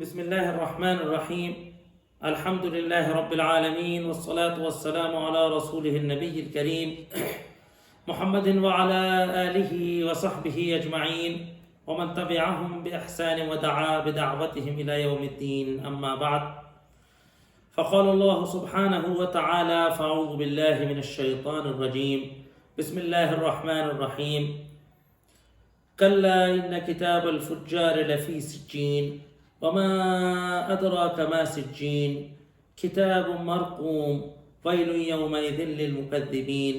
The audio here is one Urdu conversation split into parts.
بسم الله الرحمن الرحيم. الحمد لله رب العالمين، والصلاة والسلام على رسوله النبي الكريم محمد وعلى آله وصحبه أجمعين ومن تبعهم بإحسان ودعا بدعوتهم إلى يوم الدين. أما بعد، فقال الله سبحانه وتعالى: فأعوذ بالله من الشيطان الرجيم. بسم الله الرحمن الرحيم. كلا إن كتاب الفجار لفي سجين وما أدراك ما سجين كتاب مرقوم ويل يومئذ للمكذبين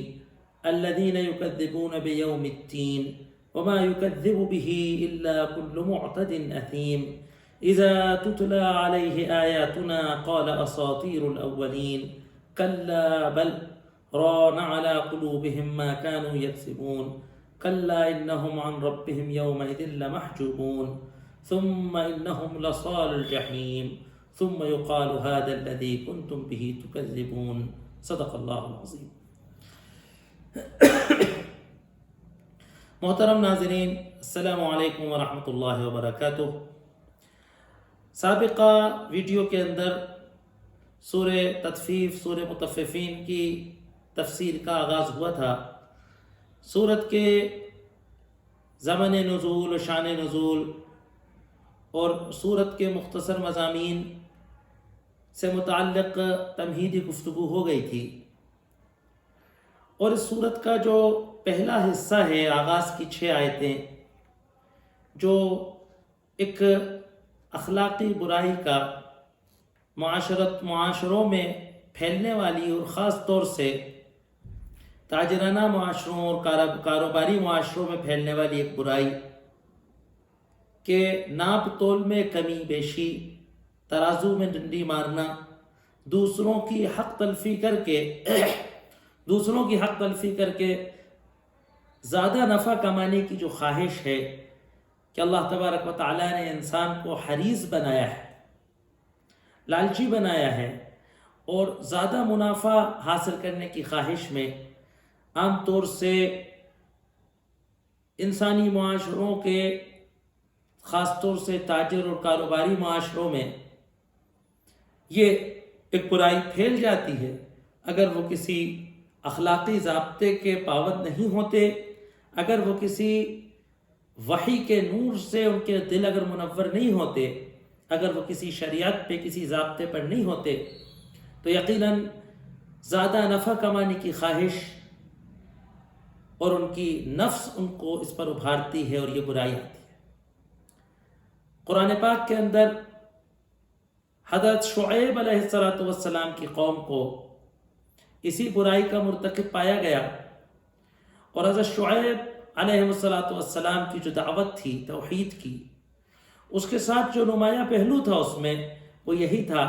الذين يكذبون بيوم الدين وما يكذب به إلا كل معتد أثيم إذا تتلى عليه آياتنا قال أساطير الأولين كلا بل ران على قلوبهم ما كانوا يكسبون كلا إنهم عن ربهم يومئذ لمحجوبون ثم إنهم لصال الجحيم ثم يقال هذا الذي كنتم به تكذبون. صدق اللہ العظیم. محترم ناظرین، السلام علیکم ورحمۃ اللہ وبرکاتہ. سابقہ ویڈیو کے اندر سورہ تطفیف، سورہ مطففین کی تفسیر کا آغاز ہوا تھا. سورت کے زمن نزول و شان نزول اور سورت کے مختصر مضامین سے متعلق تمہیدی گفتگو ہو گئی تھی، اور اس سورت کا جو پہلا حصہ ہے، آغاز کی 6 آیتیں، جو ایک اخلاقی برائی کا معاشروں میں پھیلنے والی اور خاص طور سے تاجرانہ معاشروں اور کاروباری معاشروں میں پھیلنے والی ایک برائی کہ ناپ تول میں کمی بیشی، ترازو میں ڈنڈی مارنا، دوسروں کی حق تلفی کر کے زیادہ نفع کمانے کی جو خواہش ہے کہ اللہ تبارک و تعالیٰ نے انسان کو حریص بنایا ہے، لالچی بنایا ہے، اور زیادہ منافع حاصل کرنے کی خواہش میں عام طور سے انسانی معاشروں کے، خاص طور سے تاجر اور کاروباری معاشروں میں یہ ایک برائی پھیل جاتی ہے. اگر وہ کسی اخلاقی ضابطے کے پابند نہیں ہوتے، اگر وہ کسی وحی کے نور سے ان کے دل اگر منور نہیں ہوتے، اگر وہ کسی شریعت پہ، کسی ضابطے پر نہیں ہوتے، تو یقیناً زیادہ نفع کمانے کی خواہش اور ان کی نفس ان کو اس پر ابھارتی ہے اور یہ برائی آتی ہے. قرآن پاک کے اندر حضرت شعیب علیہ السلام کی قوم کو اسی برائی کا مرتکب پایا گیا، اور حضرت شعیب علیہ السلام کی جو دعوت تھی توحید کی، اس کے ساتھ جو نمایاں پہلو تھا اس میں وہ یہی تھا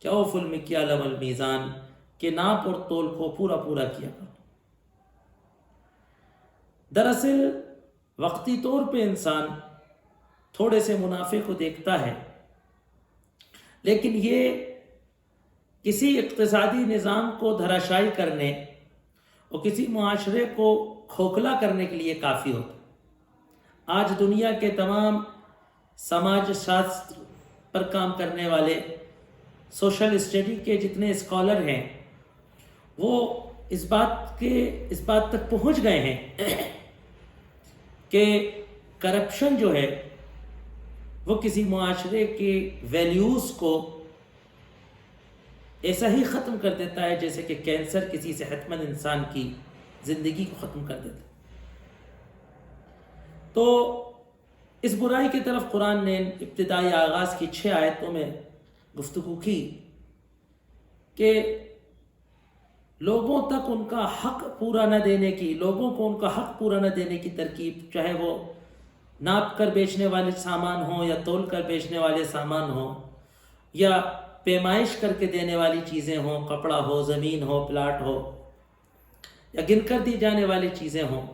کہ اوفوا المکیال والمیزان، کہ ناپ اور تول کو پورا کیا کرو. دراصل وقتی طور پہ انسان تھوڑے سے منافع کو دیکھتا ہے، لیکن یہ کسی اقتصادی نظام کو دھراشائی کرنے اور کسی معاشرے کو کھوکھلا کرنے کے لیے کافی ہوتا. آج دنیا کے تمام سماج شاستر پر کام کرنے والے، سوشل اسٹڈی کے جتنے اسکالر ہیں، وہ اس بات تک پہنچ گئے ہیں کہ کرپشن جو ہے وہ کسی معاشرے کی ویلیوز کو ایسا ہی ختم کر دیتا ہے جیسے کہ کینسر کسی صحت مند انسان کی زندگی کو ختم کر دیتا ہے. تو اس برائی کی طرف قرآن نے ابتدائی آغاز کی 6 آیتوں میں گفتگو کی کہ لوگوں تک ان کا حق پورا نہ دینے کی، لوگوں کو ان کا حق پورا نہ دینے کی ترکیب، چاہے وہ ناپ کر بیچنے والے سامان ہوں یا تول کر بیچنے والے سامان ہوں، یا پیمائش کر کے دینے والی چیزیں ہوں، کپڑا ہو، زمین ہو، پلاٹ ہو، یا گن کر دی جانے والی چیزیں ہوں.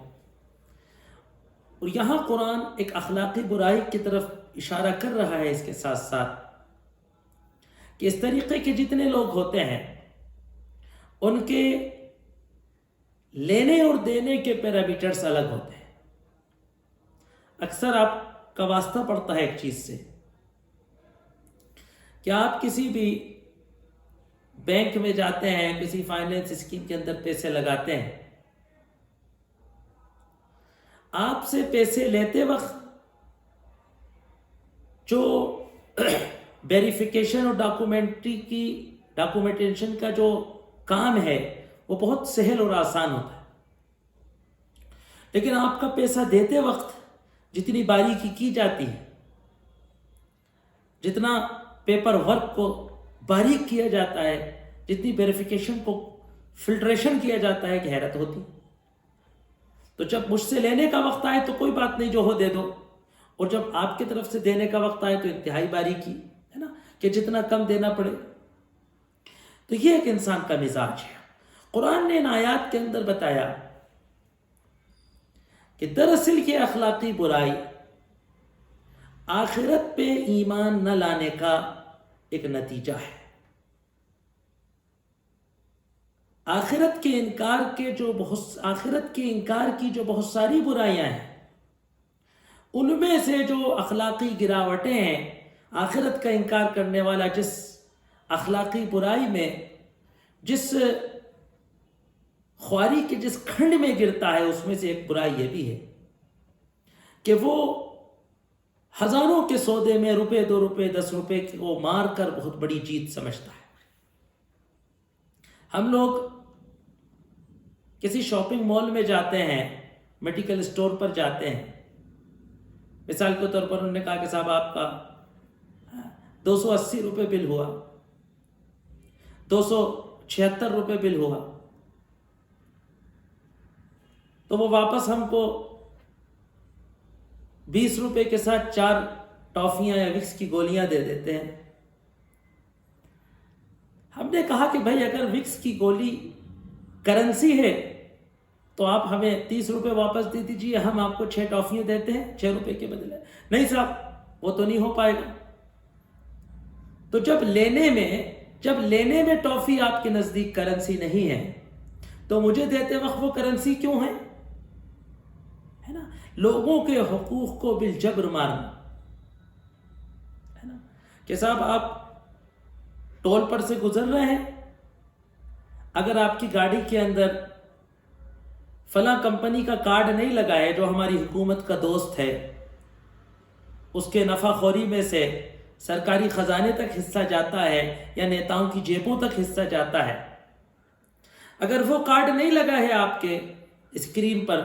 اور یہاں قرآن ایک اخلاقی برائی کی طرف اشارہ کر رہا ہے اس کے ساتھ ساتھ کہ اس طریقے کے جتنے لوگ ہوتے ہیں ان کے لینے اور دینے کے پیرامیٹرز الگ ہوتے ہیں. اکثر آپ کا واسطہ پڑتا ہے ایک چیز سے، کہ آپ کسی بھی بینک میں جاتے ہیں، کسی فائنینس اسکیم کے اندر پیسے لگاتے ہیں، آپ سے پیسے لیتے وقت جو ویریفیکیشن اور ڈاکومنٹیشن کا جو کام ہے وہ بہت سہل اور آسان ہوتا ہے، لیکن آپ کا پیسہ دیتے وقت جتنی باریکی کی جاتی ہے، جتنا پیپر ورک کو باریک کیا جاتا ہے، جتنی ویریفیکیشن کو فلٹریشن کیا جاتا ہے کہ حیرت ہوتی۔ تو جب مجھ سے لینے کا وقت آئے تو کوئی بات نہیں، جو ہو دے دو، اور جب آپ کی طرف سے دینے کا وقت آئے تو انتہائی باریکی ہے نا، کہ جتنا کم دینا پڑے۔ تو یہ ایک انسان کا مزاج ہے۔ قرآن نے ان آیات کے اندر بتایا کہ دراصل یہ اخلاقی برائی آخرت پہ ایمان نہ لانے کا ایک نتیجہ ہے۔ آخرت کے انکار کی جو بہت ساری برائیاں ہیں، ان میں سے جو اخلاقی گراوٹیں ہیں، آخرت کا انکار کرنے والا جس اخلاقی برائی میں، جس خواری کے جس کھنڈ میں گرتا ہے، اس میں سے ایک برائی یہ بھی ہے کہ وہ ہزاروں کے سودے میں روپے 2 روپے 10 روپے کو مار کر بہت بڑی جیت سمجھتا ہے۔ ہم لوگ کسی شاپنگ مال میں جاتے ہیں، میڈیکل اسٹور پر جاتے ہیں، مثال کے طور پر انہوں نے کہا کہ صاحب آپ کا 280 روپے بل ہوا، 276 روپے بل ہوا، تو وہ واپس ہم کو 20 روپے کے ساتھ 4 ٹافیاں یا وکس کی گولیاں دے دیتے ہیں۔ ہم نے کہا کہ بھائی اگر وکس کی گولی کرنسی ہے تو آپ ہمیں 30 روپے واپس دے دیجیے، ہم آپ کو 6 ٹافیاں دیتے ہیں 6 روپے کے بدلے۔ نہیں صاحب وہ تو نہیں ہو پائے گا۔ تو جب لینے میں ٹافی آپ کے نزدیک کرنسی نہیں ہے تو مجھے دیتے وقت وہ کرنسی کیوں ہے نا؟ لوگوں کے حقوق کو بالجبر مارنا ہے نا، کہ صاحب آپ ٹول پر سے گزر رہے ہیں، اگر آپ کی گاڑی کے اندر فلاں کمپنی کا کارڈ نہیں لگا ہے جو ہماری حکومت کا دوست ہے، اس کے نفع خوری میں سے سرکاری خزانے تک حصہ جاتا ہے یا نیتاؤں کی جیبوں تک حصہ جاتا ہے، اگر وہ کارڈ نہیں لگا ہے آپ کے اسکرین پر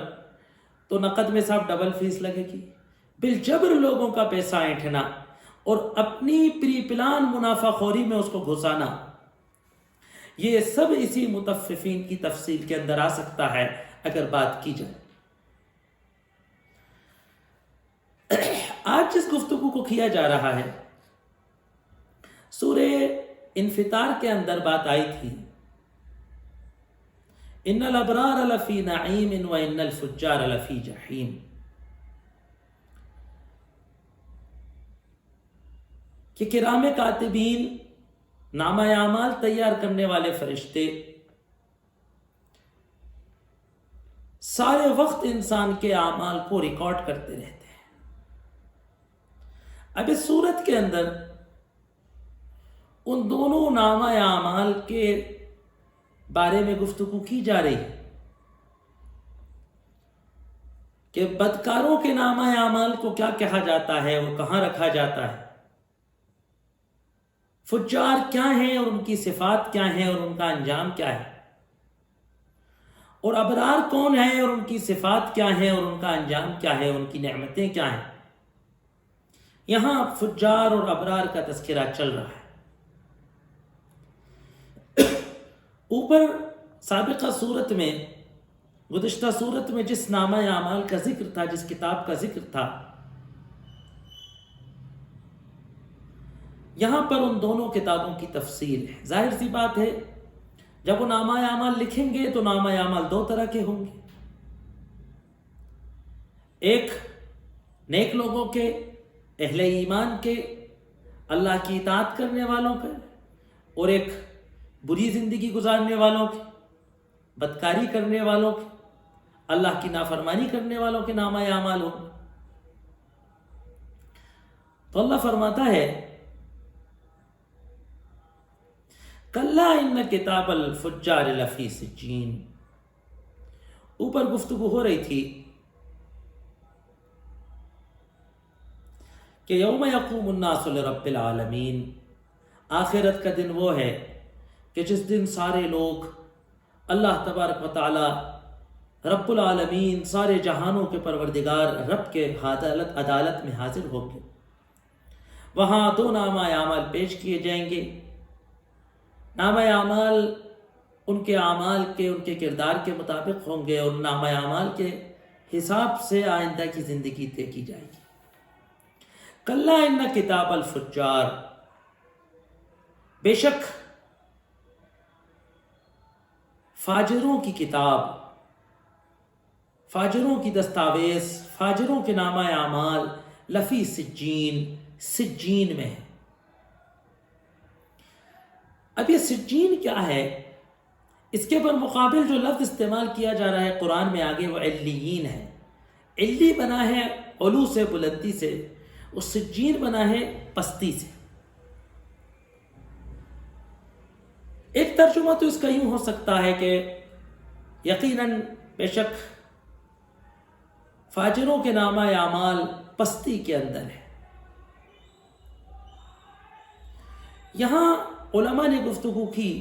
تو نقد میں صاحب ڈبل فیس لگے گی۔ بالجبر لوگوں کا پیسہ اینٹھنا اور اپنی پری پلان منافع خوری میں اس کو گھسانا، یہ سب اسی متففین کی تفصیل کے اندر آ سکتا ہے اگر بات کی جائے۔ آج جس گفتگو کو کیا جا رہا ہے، سورہ انفطار کے اندر بات آئی تھی، ان الابرار لفی نعیم وان الفجار لفی جحیم، کہ کرام کاتبین، نامہ اعمال تیار کرنے والے فرشتے سارے وقت انسان کے اعمال کو ریکارڈ کرتے رہتے ہیں۔ اب اس صورت کے اندر ان دونوں نامہ اعمال کے بارے میں گفتگو کی جا رہی ہے کہ بدکاروں کے نامہ اعمال کو کیا کہا جاتا ہے، وہ کہاں رکھا جاتا ہے، فجار کیا ہیں اور ان کی صفات کیا ہیں اور ان کا انجام کیا ہے، اور ابرار کون ہیں اور ان کی صفات کیا ہیں اور ان کا انجام کیا ہے، ان کی نعمتیں کیا ہیں۔ یہاں فجار اور ابرار کا تذکرہ چل رہا ہے۔ اوپر سابقہ صورت میں، گزشتہ صورت میں جس نامہ اعمال کا ذکر تھا، جس کتاب کا ذکر تھا، یہاں پر ان دونوں کتابوں کی تفصیل ہے۔ ظاہر سی بات ہے جب وہ نامہ اعمال لکھیں گے تو نامہ اعمال 2 طرح کے ہوں گے، ایک نیک لوگوں کے، اہل ایمان کے، اللہ کی اطاعت کرنے والوں کے، اور ایک بری زندگی گزارنے والوں کے، بدکاری کرنے والوں کے، اللہ کی نافرمانی کرنے والوں کے نامہ اعمال ہوں۔ تو اللہ فرماتا ہے کلا ان کتاب الفجار لفی سجین. اوپر گفتگو ہو رہی تھی کہ یوم یقوم الناس لرب العالمین، آخرت کا دن وہ ہے کہ جس دن سارے لوگ اللہ تبارک و تعالی رب العالمین، سارے جہانوں کے پروردگار رب کے عدالت میں حاضر ہوں گے. وہاں دو نامہ اعمال پیش کیے جائیں گے. نامہ اعمال ان کے اعمال کے، ان کے کردار کے مطابق ہوں گے، اور نامہ اعمال کے حساب سے آئندہ کی زندگی طے کی جائے گی. کلا ان کتاب الفجار، بے شک فاجروں کی کتاب، فاجروں کی دستاویز، فاجروں کے نامہ اعمال لفی سجین، سجین میں ہے. اب یہ سجین کیا ہے؟ اس کے پر مقابل جو لفظ استعمال کیا جا رہا ہے قرآن میں آگے، وہ علیین ہے. علی بنا ہے علو سے، بلندی سے، اور سجین بنا ہے پستی سے. ایک ترجمہ تو اس کا یوں ہو سکتا ہے کہ یقیناً بے شک فاجروں کے نامہ اعمال پستی کے اندر ہے. یہاں علماء نے گفتگو کی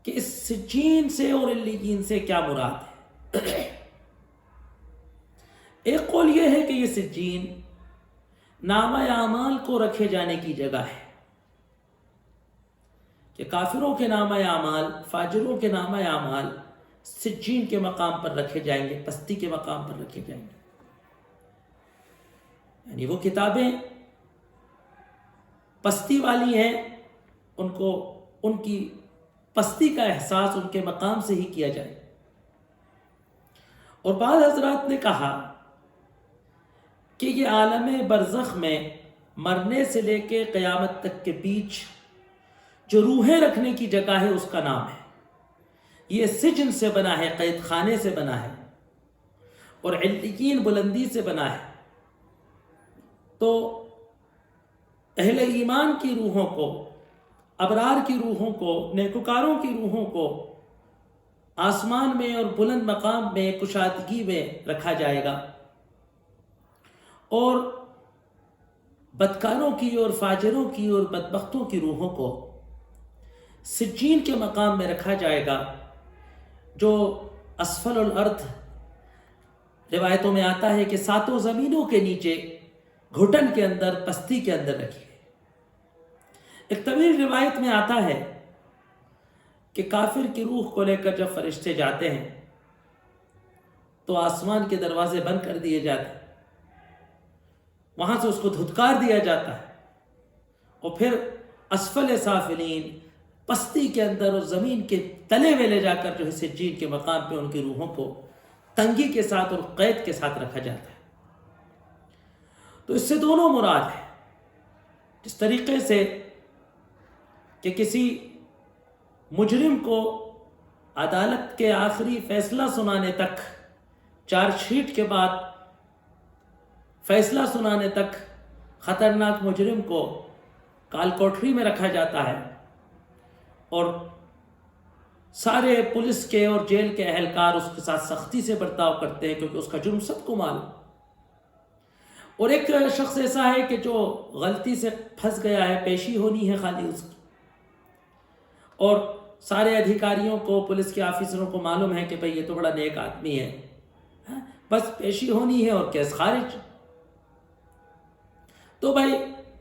کہ اس سجین سے اور علیین سے کیا مراد ہے. ایک قول یہ ہے کہ یہ سجین نامہ اعمال کو رکھے جانے کی جگہ ہے، کہ کافروں کے نامہ اعمال، فاجروں کے نامہ اعمال سجین کے مقام پر رکھے جائیں گے، پستی کے مقام پر رکھے جائیں گے. یعنی وہ کتابیں پستی والی ہیں، ان کو ان کی پستی کا احساس ان کے مقام سے ہی کیا جائے. اور بعض حضرات نے کہا کہ یہ عالم برزخ میں مرنے سے لے کے قیامت تک کے بیچ جو روحیں رکھنے کی جگہ ہے اس کا نام ہے. یہ سجن سے بنا ہے، قید خانے سے بنا ہے، اور علیین بلندی سے بنا ہے. تو اہل ایمان کی روحوں کو، ابرار کی روحوں کو، نیکوکاروں کی روحوں کو آسمان میں اور بلند مقام میں کشادگی میں رکھا جائے گا، اور بدکاروں کی اور فاجروں کی اور بدبختوں کی روحوں کو سجین کے مقام میں رکھا جائے گا، جو اسفل الارض روایتوں میں آتا ہے کہ ساتوں زمینوں کے نیچے گھٹن کے اندر، پستی کے اندر رکھی ہے. ایک طویل روایت میں آتا ہے کہ کافر کی روح کو لے کر جب فرشتے جاتے ہیں تو آسمان کے دروازے بند کر دیے جاتے ہیں، وہاں سے اس کو دھتکار دیا جاتا ہے، اور پھر اسفل سافلین، پستی کے اندر اور زمین کے تلے میں لے جا کر جو ہے سجین کے مقام پہ ان کی روحوں کو تنگی کے ساتھ اور قید کے ساتھ رکھا جاتا ہے. تو اس سے دونوں مراد ہیں. جس طریقے سے کہ کسی مجرم کو عدالت کے آخری فیصلہ سنانے تک، چارج شیٹ کے بعد فیصلہ سنانے تک خطرناک مجرم کو کال کوٹری میں رکھا جاتا ہے، اور سارے پولیس کے اور جیل کے اہلکار اس کے ساتھ سختی سے برتاؤ کرتے ہیں کیونکہ اس کا جرم سب کو معلوم. اور ایک شخص ایسا ہے کہ جو غلطی سے پھنس گیا ہے، پیشی ہونی ہے خالی اس کی، اور سارے ادھیکاریوں کو، پولیس کے آفیسروں کو معلوم ہے کہ بھئی یہ تو بڑا نیک آدمی ہے، بس پیشی ہونی ہے اور کیس خارج. تو بھائی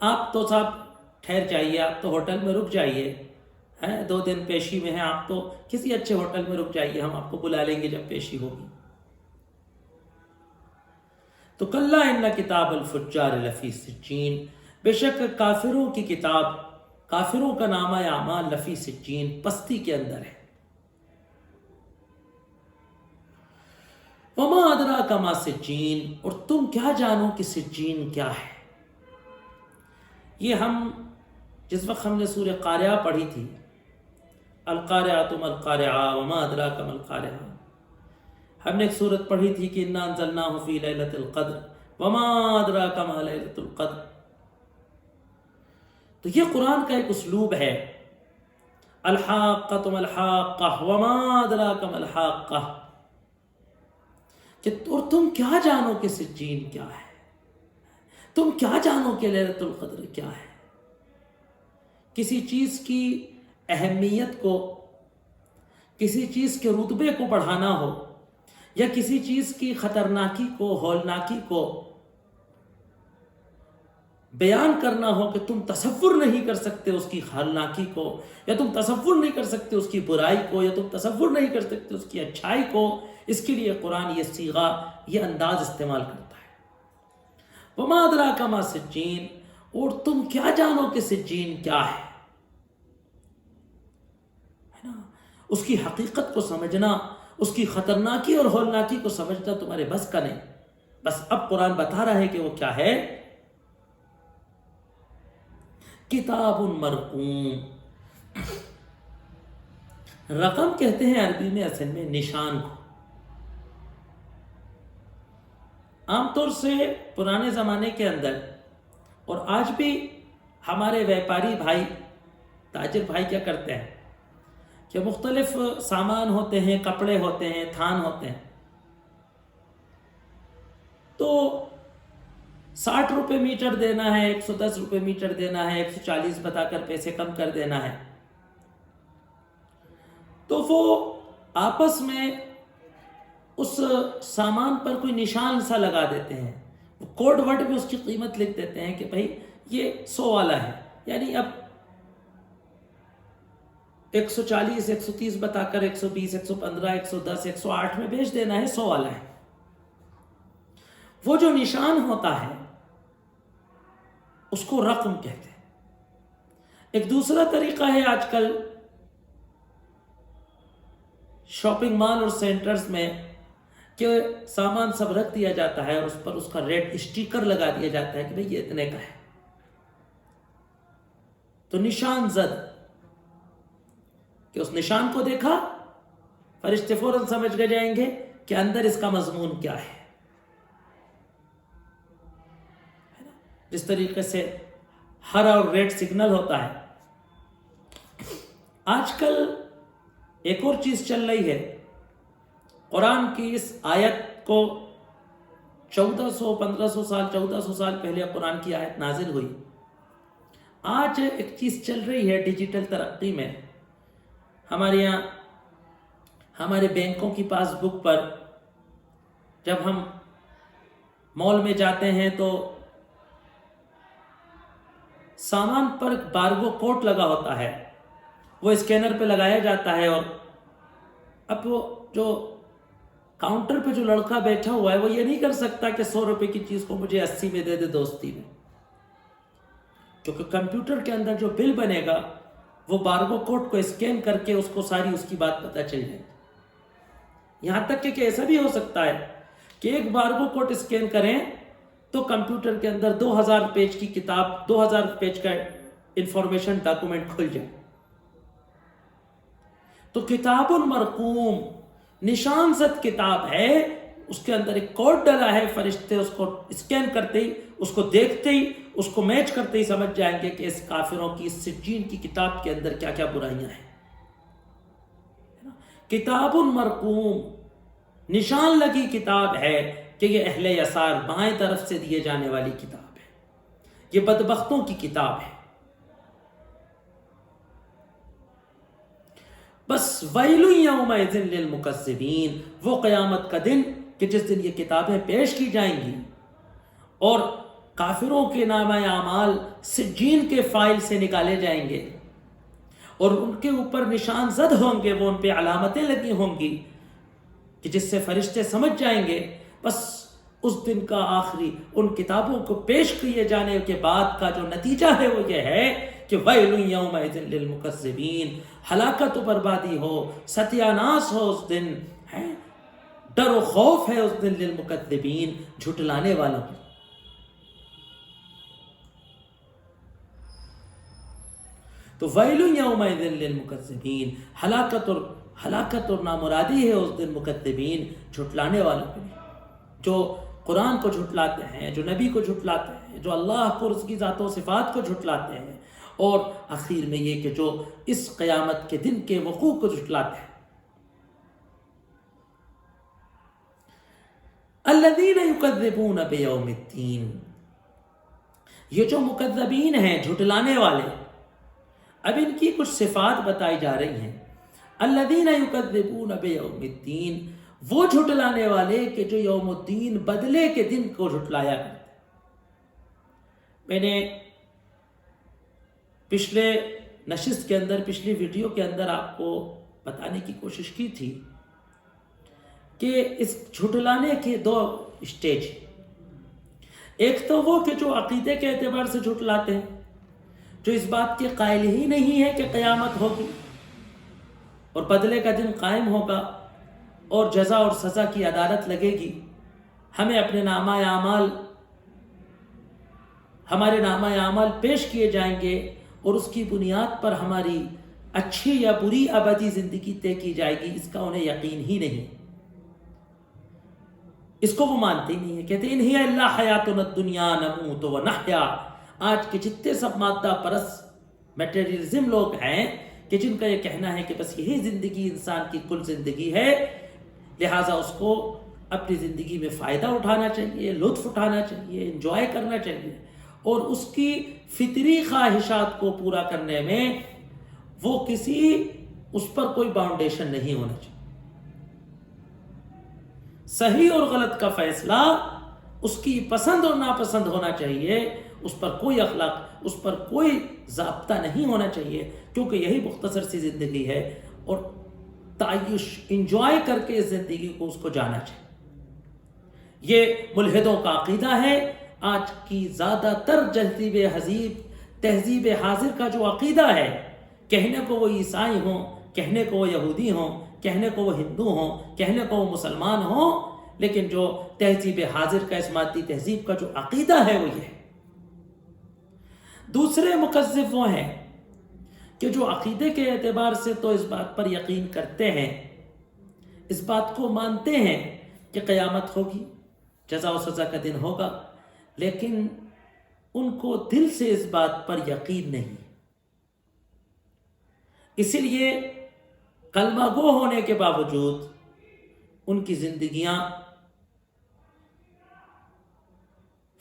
آپ تو صاحب ٹھہر جائیے، آپ تو ہوٹل میں رک جائیے، 2 دن پیشی میں ہیں، آپ تو کسی اچھے ہوٹل میں رک جائیے، ہم آپ کو بلا لیں گے جب پیشی ہوگی. تو کلا ان کتاب الفجار لفی سجین، بے شک کافروں کی کتاب، کافروں کا نامہ اعمال لفی سجین، پستی کے اندر ہے. وما ادراک ما سجین، اور تم کیا جانو کہ سجین کیا ہے. یہ ہم جس وقت ہم نے سورہ قاریہ پڑھی تھی، القارعۃ ما القارعۃ وما ادراک ما القارعۃ، ہم نے ایک سورت پڑھی تھی کہ انا انزلناہ فی لیلۃ القدر وما ادراک ما لیلۃ القدر. تو یہ قرآن کا ایک اسلوب ہے، الحاقۃ ما الحاقہ وما ادراک ما الحاقہ، کہ اور تم کیا جانو کہ سجین کیا ہے، تم کیا جانو کہ لیلۃ القدر کیا ہے۔ کسی چیز کی اہمیت کو، کسی چیز کے رتبے کو بڑھانا ہو، یا کسی چیز کی خطرناکی کو، ہولناکی کو بیان کرنا ہو کہ تم تصور نہیں کر سکتے اس کی ہولناکی کو، یا تم تصور نہیں کر سکتے اس کی برائی کو، یا تم تصور نہیں کر سکتے اس کی اچھائی کو، اس کے لیے قرآن یہ صیغہ، یہ انداز استعمال کرتا ہے۔ وما ادراک ما سجین، اور تم کیا جانو کہ سجین کیا ہے نا؟ اس کی حقیقت کو سمجھنا، اس کی خطرناکی اور ہولناکی کو سمجھنا تمہارے بس کا نہیں۔ بس اب قرآن بتا رہا ہے کہ وہ کیا ہے، کتاب مرقوم۔ رقم کہتے ہیں عربی میں اصل میں نشان کو۔ عام طور سے پرانے زمانے کے اندر اور آج بھی ہمارے ویپاری بھائی، تاجر بھائی کیا کرتے ہیں کہ مختلف سامان ہوتے ہیں، کپڑے ہوتے ہیں، تھان ہوتے ہیں، تو 60 روپے میٹر دینا ہے، 110 روپے میٹر دینا ہے، 140 بتا کر پیسے کم کر دینا ہے، تو وہ آپس میں اس سامان پر کوئی نشان سا لگا دیتے ہیں، وہ کوڈ ورڈ میں اس کی قیمت لکھ دیتے ہیں کہ بھائی یہ 100 والا ہے، یعنی اب 140 130 بتا کر 120 115 110 108 میں بیچ دینا ہے، 100 والا ہے۔ وہ جو نشان ہوتا ہے اس کو رقم کہتے ہیں۔ ایک دوسرا طریقہ ہے آج کل شاپنگ مال اور سینٹرز میں کہ سامان سب رکھ دیا جاتا ہے اور اس پر اس کا ریٹ اسٹیکر لگا دیا جاتا ہے کہ بھئی یہ اتنے کا ہے، تو نشان زد، کہ اس نشان کو دیکھا فرشتے فوراً سمجھ گئے جائیں گے کہ اندر اس کا مضمون کیا ہے۔ جس طریقے سے ہر اور ریڈ سگنل ہوتا ہے، آج کل ایک اور چیز چل رہی ہے۔ قرآن کی اس آیت کو 1500 سال 1400 سال پہلے قرآن کی آیت نازل ہوئی۔ آج ایک چیز چل رہی ہے ڈیجیٹل ترقی میں، ہمارے یہاں ہمارے بینکوں کی پاس بک پر جب ہم مال میں جاتے ہیں تو سامان پر بارکوڈ کوڈ لگا ہوتا ہے، وہ اسکینر پہ لگایا جاتا ہے، اور اب وہ جو کاؤنٹر پہ جو لڑکا بیٹھا ہوا ہے وہ یہ نہیں کر سکتا کہ 100 روپے کی چیز کو مجھے 80 میں دے دے دوستی میں، کیونکہ کمپیوٹر کے اندر جو بل بنے گا وہ بارکوڈ کوڈ کو اسکین کر کے اس کو ساری اس کی بات پتہ چل جائے۔ یہاں تک کہ ایسا بھی ہو سکتا ہے کہ ایک بارکوڈ کوڈ اسکین کریں تو کمپیوٹر کے اندر 2000 پیج کی کتاب، 2000 پیج کا انفارمیشن ڈاکومنٹ کھل جائے۔ تو کتاب مرقوم نشان زد کتاب ہے، اس کے اندر ایک کوڈ ڈلا ہے، فرشتے اس کو اسکین کرتے ہی، اس کو دیکھتے ہی، اس کو میچ کرتے ہی سمجھ جائیں گے کہ اس کافروں کی، اس سجین کی کتاب کے اندر کیا کیا برائیاں ہیں۔ کتاب مرقوم نشان لگی کتاب ہے کہ یہ اہل یسار بائیں طرف سے دیے جانے والی کتاب ہے، یہ بدبختوں کی کتاب ہے۔ بس ویل یومئذ للمکذبین، وہ قیامت کا دن کہ جس دن یہ کتابیں پیش کی جائیں گی اور کافروں کے نامہ اعمال سجین کے فائل سے نکالے جائیں گے اور ان کے اوپر نشان زد ہوں گے، وہ ان پہ علامتیں لگی ہوں گی کہ جس سے فرشتے سمجھ جائیں گے۔ بس اس دن کا آخری ان کتابوں کو پیش کیے جانے کے بعد کا جو نتیجہ ہے وہ یہ ہے کہ ویل یومئذ للمکذبین، ہلاکت و بربادی ہو، ستیاناس ہو اس دن، ہے ڈر و خوف ہے اس دن للمکذبین، جھٹلانے والوں کی۔ تو ویل یومئذ للمکذبین، ہلاکت اور نامرادی ہے اس دن مکذبین، جھٹلانے والوں کے لیے، جو قرآن کو جھٹلاتے ہیں، جو نبی کو جھٹلاتے ہیں، جو اللہ کو، اس کی ذات و صفات کو جھٹلاتے ہیں اور اخیر میں یہ کہ جو اس قیامت کے دن کے وقوع کو جھٹلاتے ہیں. الذین یکذبون بیوم الدین، یہ جو مکذبین ہیں، جھٹلانے والے، اب ان کی کچھ صفات بتائی جا رہی ہیں. الذین یکذبون بیوم الدین، وہ جھٹلانے والے کہ جو یوم الدین، بدلے کے دن کو جھٹلایا کرتے. میں نے پچھلے نشست کے اندر، پچھلی ویڈیو کے اندر آپ کو بتانے کی کوشش کی تھی کہ اس جھٹلانے کے دو اسٹیج. ایک تو وہ کہ جو عقیدے کے اعتبار سے جھٹلاتے ہیں، جو اس بات کے قائل ہی نہیں ہے کہ قیامت ہوگی اور بدلے کا دن قائم ہوگا اور جزا اور سزا کی عدالت لگے گی. ہمیں اپنے ہمارے نامہ اعمال پیش کیے جائیں گے اور اس کی بنیاد پر ہماری اچھی یا بری ابدی زندگی طے کی جائے گی. اس کا انہیں یقین ہی نہیں، اس کو وہ مانتے ہی نہیں ہیں. کہتے ہیں ان ہی الا حیاتنا الدنیا نموت و نحیا. آج کے جتنے سب مادہ پرست میٹیریلزم لوگ ہیں کہ جن کا یہ کہنا ہے کہ بس یہی زندگی انسان کی کل زندگی ہے، لہٰذا اس کو اپنی زندگی میں فائدہ اٹھانا چاہیے، لطف اٹھانا چاہیے، انجوائے کرنا چاہیے، اور اس کی فطری خواہشات کو پورا کرنے میں وہ اس پر کوئی باؤنڈیشن نہیں ہونا چاہیے. صحیح اور غلط کا فیصلہ اس کی پسند اور ناپسند ہونا چاہیے. اس پر کوئی اخلاق، اس پر کوئی ضابطہ نہیں ہونا چاہیے، کیونکہ یہی مختصر سی زندگی ہے اور تعیش انجوائے کر کے اس زندگی کو اس کو جانا چاہیے. یہ ملحدوں کا عقیدہ ہے. آج کی زیادہ تر تہذیب حاضر کا جو عقیدہ ہے، کہنے کو وہ عیسائی ہوں، کہنے کو وہ یہودی ہوں، کہنے کو وہ ہندو ہوں، کہنے کو وہ مسلمان ہوں، لیکن جو تہذیب حاضر کا، اس مادی تہذیب کا جو عقیدہ ہے وہ یہ ہے. دوسرے مکذب وہ ہیں کہ جو عقیدے کے اعتبار سے تو اس بات پر یقین کرتے ہیں، اس بات کو مانتے ہیں کہ قیامت ہوگی، جزا و سزا کا دن ہوگا، لیکن ان کو دل سے اس بات پر یقین نہیں. اسی لیے کلمہ گو ہونے کے باوجود ان کی زندگیاں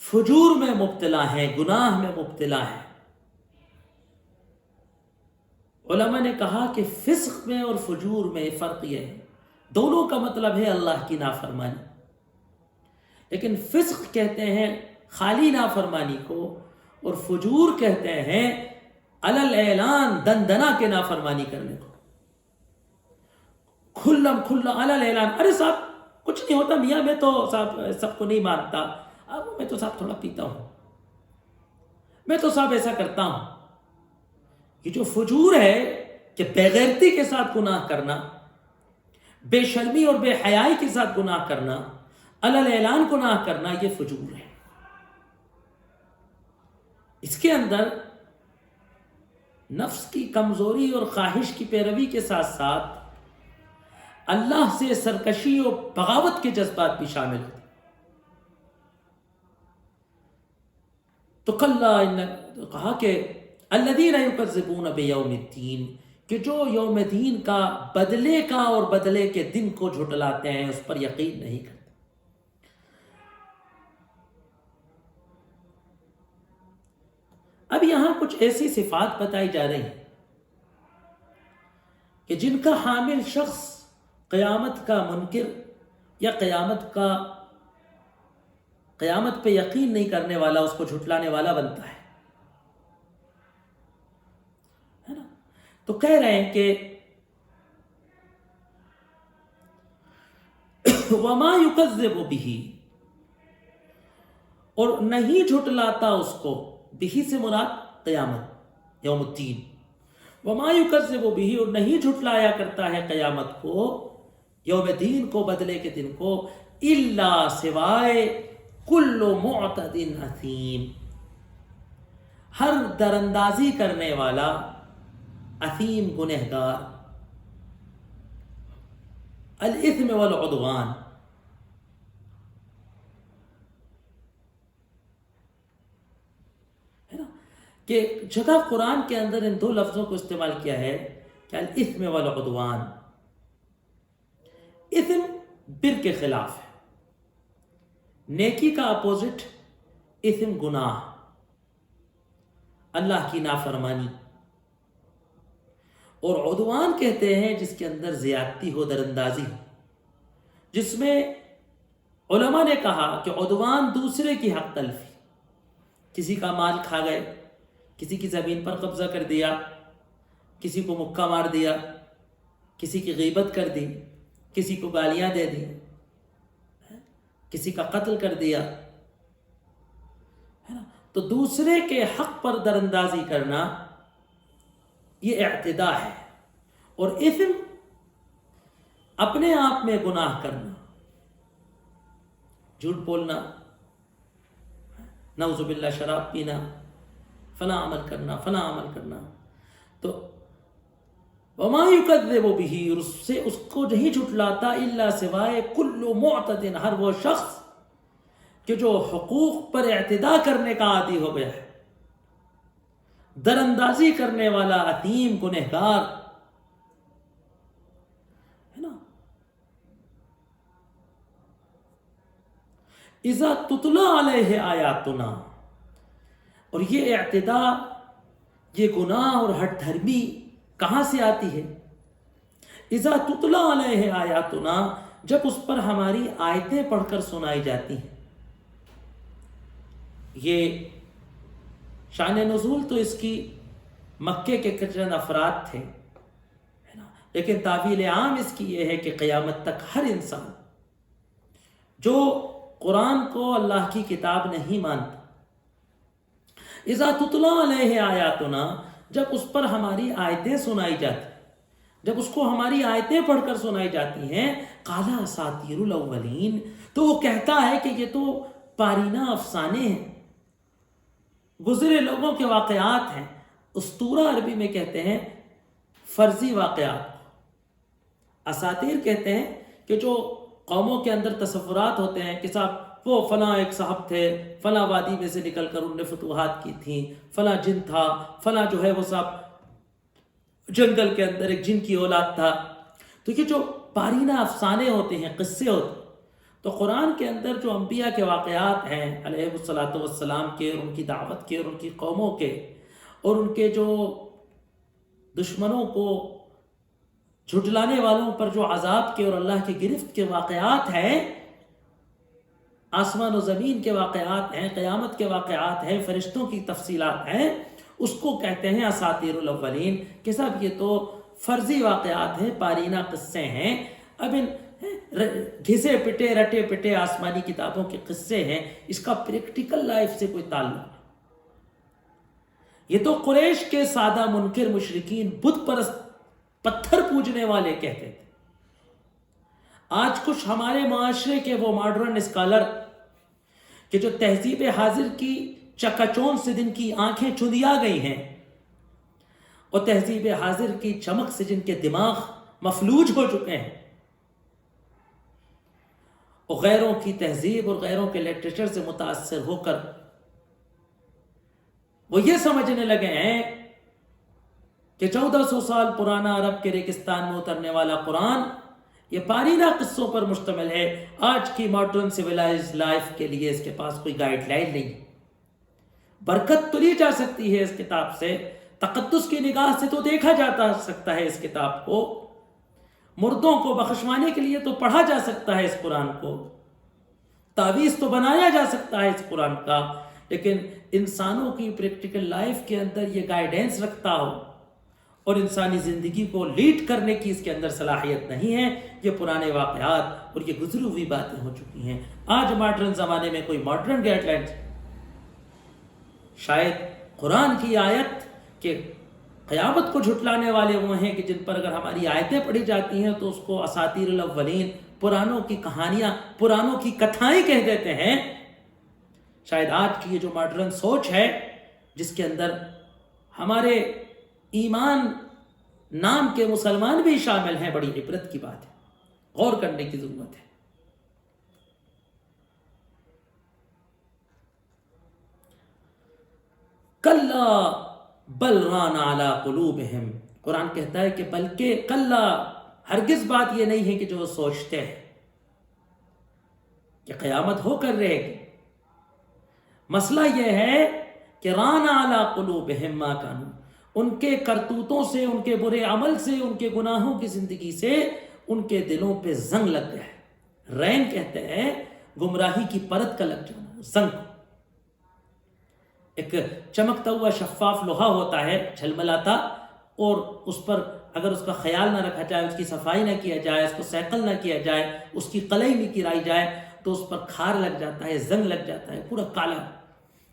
فجور میں مبتلا ہیں، گناہ میں مبتلا ہیں. علماء نے کہا کہ فسق میں اور فجور میں فرق یہ ہے، دونوں کا مطلب ہے اللہ کی نافرمانی، لیکن فسق کہتے ہیں خالی نافرمانی کو، اور فجور کہتے ہیں علل اعلان دندنا کے نافرمانی کرنے کو. کھلم کھلا علل اعلان، ارے صاحب کچھ نہیں ہوتا میاں، میں تو صاحب سب کو نہیں مانتا، اب میں تو صاحب تھوڑا پیتا ہوں، میں تو صاحب ایسا کرتا ہوں. یہ جو فجور ہے کہ بے غیرتی کے ساتھ گناہ کرنا، بے شرمی اور بے حیائی کے ساتھ گناہ کرنا، علل اعلان گناہ کرنا، یہ فجور ہے. اس کے اندر نفس کی کمزوری اور خواہش کی پیروی کے ساتھ ساتھ اللہ سے سرکشی اور بغاوت کے جذبات بھی شامل ہوتے. تو کہا کہ الذین یکذبون بیوم الدین، کہ جو یوم دین کا، بدلے کا اور بدلے کے دن کو جھٹلاتے ہیں، اس پر یقین نہیں کرتے. اب یہاں کچھ ایسی صفات بتائی جا رہی ہیں کہ جن کا حامل شخص قیامت کا منکر یا قیامت پہ یقین نہیں کرنے والا، اس کو جھٹلانے والا بنتا ہے نا. تو کہہ رہے ہیں کہ وما یکذب بہ، اور نہیں جھٹلاتا اس کو، بہی سے مراد قیامت، یوم الدین. وما یکذب بہ، اور نہیں جھٹلایا کرتا ہے قیامت کو، یوم دین کو، بدلے کے دن کو، الا سوائے کل معتد اثیم، ہر دراندازی کرنے والا اثیم گنہگار، الاثم والعدوان، ہے نا. کہ جگہ قرآن کے اندر ان دو لفظوں کو استعمال کیا ہے کہ الاثم والعدوان. اثم بر کے خلاف ہے، نیکی کا اپوزٹ اثم گناہ، اللہ کی نافرمانی. اور عدوان کہتے ہیں جس کے اندر زیادتی ہو، درندازی ہو، جس میں علماء نے کہا کہ عدوان دوسرے کی حق تلفی، کسی کا مال کھا گئے، کسی کی زمین پر قبضہ کر دیا، کسی کو مکہ مار دیا، کسی کی غیبت کر دی، کسی کو گالیاں دے دی، کسی کا قتل کر دیا، ہے نا. تو دوسرے کے حق پر دراندازی کرنا یہ اعتداء ہے. اور اثم اپنے آپ میں گناہ کرنا، جھوٹ بولنا، نعوذ باللہ شراب پینا، فلاں عمل کرنا، فلاں عمل کرنا. تو وما یکذب بہ، اس کو نہیں جھٹلاتا الا سوائے کل معتد، ہر وہ شخص کہ جو حقوق پر اعتداء کرنے کا عادی ہو گیا ہے، دراندازی کرنے والا، اثیم، گنہگار ہے نا. اذا تتلی علیہ آیاتنا، اور یہ اعتداء، یہ گناہ اور ہٹ دھرمی کہاں سے آتی ہے؟ اذا تتلی علیہ آیاتنا، جب اس پر ہماری آیتیں پڑھ کر سنائی جاتی ہیں. یہ شان نزول تو اس کی مکے کے چند افراد تھے، ہے نا، لیکن تعویل عام اس کی یہ ہے کہ قیامت تک ہر انسان جو قرآن کو اللہ کی کتاب نہیں مانتا، اذا تتلی علیہ آیاتنا، جب اس پر ہماری آیتیں سنائی جاتی، جب اس کو ہماری آیتیں پڑھ کر سنائی جاتی ہیں، قال اساطیر الاولین، تو وہ کہتا ہے کہ یہ تو پارینہ افسانے ہیں، گزرے لوگوں کے واقعات ہیں. اسطورہ عربی میں کہتے ہیں فرضی واقعات. اساطیر کہتے ہیں کہ جو قوموں کے اندر تصورات ہوتے ہیں کہ صاحب وہ فلاں ایک صاحب تھے، فلاں وادی میں سے نکل کر انہوں نے فتوحات کی تھیں، فلاں جن تھا، فلاں جو ہے وہ صاحب جنگل کے اندر ایک جن کی اولاد تھا. تو یہ جو پارینہ افسانے ہوتے ہیں، قصے ہوتے ہیں، تو قرآن کے اندر جو انبیاء کے واقعات ہیں علیہ الصلاۃ والسلام کے، اور ان کی دعوت کے، اور ان کی قوموں کے، اور ان کے جو دشمنوں کو جھٹلانے والوں پر جو عذاب کے اور اللہ کی گرفت کے واقعات ہیں، آسمان و زمین کے واقعات ہیں، قیامت کے واقعات ہیں، فرشتوں کی تفصیلات ہیں، اس کو کہتے ہیں اساطیر الاولین کہ صاحب یہ تو فرضی واقعات ہیں، پارینہ قصے ہیں. اب ان گھسے پٹے رٹے پٹے آسمانی کتابوں کے قصے ہیں، اس کا پریکٹیکل لائف سے کوئی تعلق نہیں. یہ تو قریش کے سادہ منکر مشرکین، بت پرست، پتھر پوجنے والے کہتے تھے. آج کچھ ہمارے معاشرے کے وہ ماڈرن اسکالر کہ جو تہذیب حاضر کی چکا چوند سے جن کی آنکھیں چندیا گئی ہیں، اور تہذیب حاضر کی چمک سے جن کے دماغ مفلوج ہو چکے ہیں، اور غیروں کی تہذیب اور غیروں کے لٹریچر سے متاثر ہو کر وہ یہ سمجھنے لگے ہیں کہ 1400 سال پرانا عرب کے ریگستان میں اترنے والا قرآن یہ پارینہ قصوں پر مشتمل ہے. آج کی ماڈرن سویلائزڈ لائف کے لیے اس کے پاس کوئی گائیڈ لائن نہیں. برکت تو لی جا سکتی ہے اس کتاب سے، تقدس کی نگاہ سے تو دیکھا جا سکتا ہے اس کتاب کو، مردوں کو بخشوانے کے لیے تو پڑھا جا سکتا ہے اس قرآن کو، تعویذ تو بنایا جا سکتا ہے اس قرآن کا، لیکن انسانوں کی پریکٹیکل لائف کے اندر یہ گائیڈنس رکھتا ہو اور انسانی زندگی کو لیڈ کرنے کی اس کے اندر صلاحیت نہیں ہے. یہ پرانے واقعات اور یہ گزری ہوئی باتیں ہو چکی ہیں. آج ماڈرن زمانے میں کوئی ماڈرن گائیڈ لائن، شاید قرآن کی آیت کہ قیامت کو جھٹلانے والے وہ ہیں کہ جن پر اگر ہماری آیتیں پڑھی جاتی ہیں تو اس کو اساطیر الاولین، پرانوں کی کہانیاں، پرانوں کی کتھائیں کہہ دیتے ہیں. شاید آج کی یہ جو ماڈرن سوچ ہے جس کے اندر ہمارے ایمان نام کے مسلمان بھی شامل ہیں، بڑی عبرت کی بات ہے، غور کرنے کی ضرورت ہے. کلا بل ران علی قلوبہم، قرآن کہتا ہے کہ بلکہ کلا، ہرگز بات یہ نہیں ہے کہ جو وہ سوچتے ہیں کہ قیامت ہو کر رہے گی. مسئلہ یہ ہے کہ ران علی قلوبہم ما کانوا، ان کے کرتوتوں سے، ان کے برے عمل سے، ان کے گناہوں کی زندگی سے ان کے دلوں پہ زنگ لگ گیا ہے. رین کہتے ہیں گمراہی کی پرت کا لگ جانا، زنگ. ایک چمکتا ہوا شفاف لوہا ہوتا ہے، جھلملاتا، اور اس پر اگر اس کا خیال نہ رکھا جائے، اس کی صفائی نہ کیا جائے، اس کو سیکل نہ کیا جائے، اس کی قلعی نہ گرائی جائے تو اس پر کھار لگ جاتا ہے، زنگ لگ جاتا ہے، پورا کالا.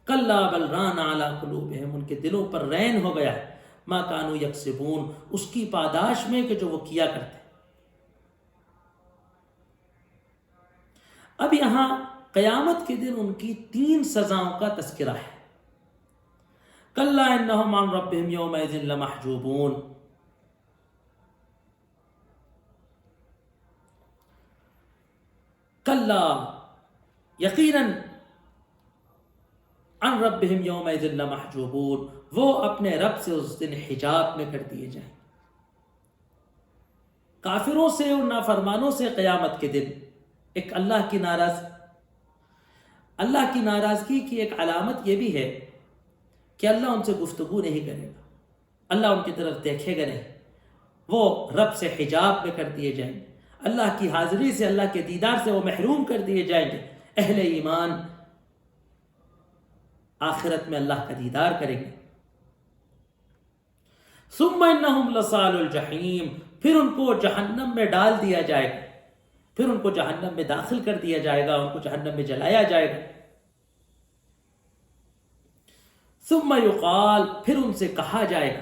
کلا بل ران علی قلوبہم، ان کے دلوں پر رین ہو گیا ما کانوا یکسبون، اس کی پاداش میں کہ جو وہ کیا کرتے. اب یہاں قیامت کے دن ان کی 3 سزاؤں کا تذکرہ ہے. کلا انہم عن ربہم یومئذ لمحجوبون، کلا یقیناً عن ربہم یومئذ لمحجوبون، وہ اپنے رب سے اس دن حجاب میں کر دیے جائیں. کافروں سے اور نافرمانوں سے قیامت کے دن ایک اللہ کی ناراضگی کی ایک علامت یہ بھی ہے کہ اللہ ان سے گفتگو نہیں کرے گا، اللہ ان کی طرف دیکھے گا نہیں، وہ رب سے حجاب میں کر دیے جائیں گے، اللہ کی حاضری سے، اللہ کے دیدار سے وہ محروم کر دیے جائیں گے. اہل ایمان آخرت میں اللہ کا دیدار کریں گے. ثم انہم لصال الجحیم، پھر ان کو جہنم میں ڈال دیا جائے گا، پھر ان کو جہنم میں داخل کر دیا جائے گا، ان کو جہنم میں جلایا جائے گا. ثم یقال، پھر ان سے کہا جائے گا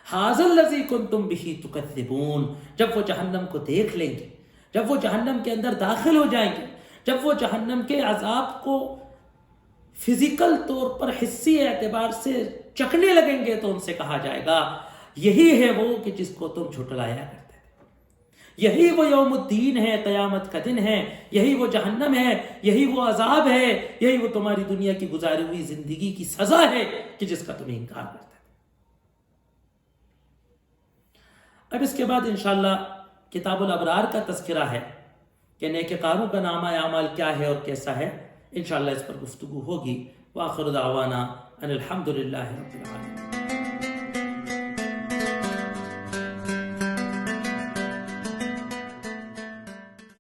ھذا الذی کنتم بہ تکذبون، جب وہ جہنم کو دیکھ لیں گے، جب وہ جہنم کے اندر داخل ہو جائیں گے، جب وہ جہنم کے عذاب کو فزیکل طور پر حسی اعتبار سے چکھنے لگیں گے تو ان سے کہا جائے گا یہی ہے وہ کہ جس کو تم جھٹلایا کرتے تھے، یہی وہ یوم الدین ہے، قیامت کا دن ہے، یہی وہ جہنم ہے، یہی وہ عذاب ہے، یہی وہ تمہاری دنیا کی گزاری ہوئی زندگی کی سزا ہے کہ جس کا تم انکار کرتے تھے. اب اس کے بعد انشاءاللہ کتاب الابرار کا تذکرہ ہے کہ نیککاروں کا نامہ اعمال کیا ہے اور کیسا ہے. انشاءاللہ اس پر گفتگو ہوگی. وآخر دعوانا ان الحمد للہ رب العالمین.